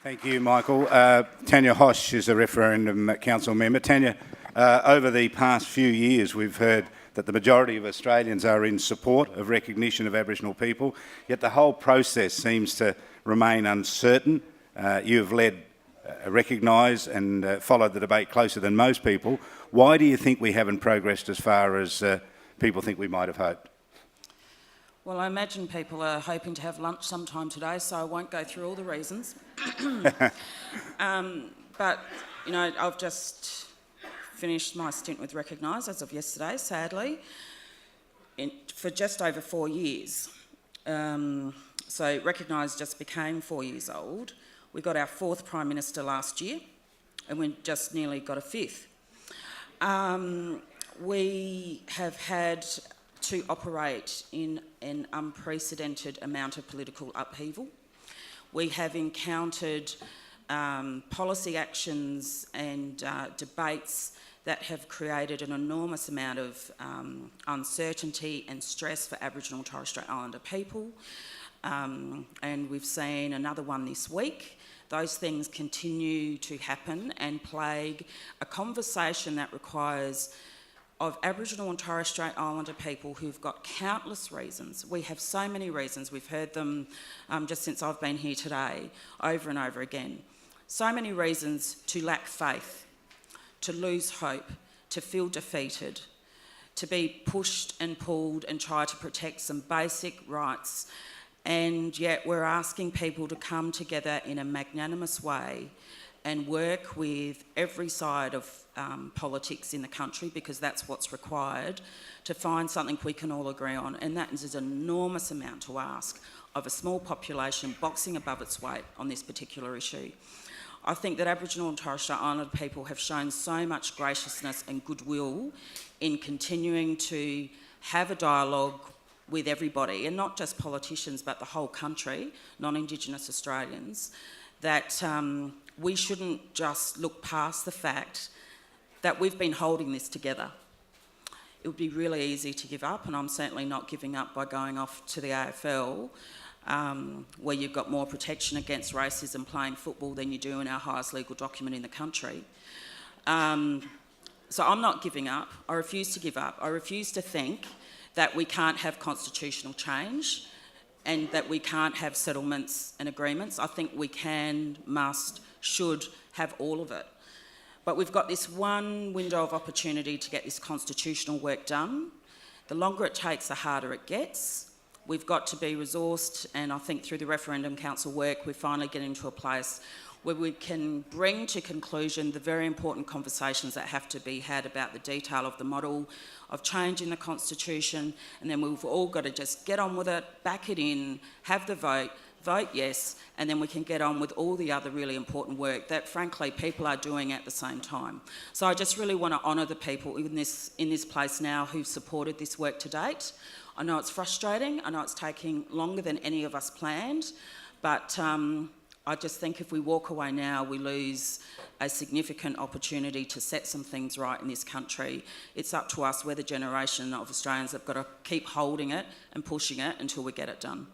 Thank you, Michael. Tanya Hosch is a referendum council member. Tanya, over the past few years we've heard that the majority of Australians are in support of recognition of Aboriginal people, yet the whole process seems to remain uncertain. You've led, recognised and followed the debate closer than most people. Why do you think we haven't progressed as far as people think we might have hoped? Well, I imagine people are hoping to have lunch sometime today, so I won't go through all the reasons. But, you know, I've just finished my stint with Recognise as of yesterday, sadly, for just over 4 years. So Recognise just became 4 years old. We got our 4th Prime Minister last year, and we just nearly got a 5th. We have had to operate in an unprecedented amount of political upheaval. We have encountered policy actions and debates that have created an enormous amount of uncertainty and stress for Aboriginal and Torres Strait Islander people. And we've seen another one this week. Those things continue to happen and plague a conversation that requires of Aboriginal and Torres Strait Islander people who've got countless reasons. We have so many reasons. We've heard them just since I've been here today, over and over again. So many reasons to lack faith, to lose hope, to feel defeated, to be pushed and pulled and try to protect some basic rights. And yet we're asking people to come together in a magnanimous way and work with every side of politics in the country, because that's what's required, to find something we can all agree on. And that is an enormous amount to ask of a small population boxing above its weight on this particular issue. I think that Aboriginal and Torres Strait Islander people have shown so much graciousness and goodwill in continuing to have a dialogue with everybody, and not just politicians but the whole country, non-Indigenous Australians, that we shouldn't just look past the fact that we've been holding this together. It would be really easy to give up, and I'm certainly not giving up by going off to the AFL, where you've got more protection against racism playing football than you do in our highest legal document in the country. So I'm not giving up. I refuse to give up. I refuse to think that we can't have constitutional change and that we can't have settlements and agreements. I think we can, must, should have all of it. But we've got this one window of opportunity to get this constitutional work done. The longer it takes, the harder it gets. We've got to be resourced, and I think through the referendum council work, we're finally getting to a place where we can bring to conclusion the very important conversations that have to be had about the detail of the model of changing the constitution, and then we've all got to just get on with it, back it in, have the vote yes, and then we can get on with all the other really important work that, frankly, people are doing at the same time. So I just really want to honour the people in this place now who've supported this work to date. I know it's frustrating, I know it's taking longer than any of us planned, but I just think if we walk away now, we lose a significant opportunity to set some things right in this country. It's up to us. We're the generation of Australians that have got to keep holding it and pushing it until we get it done.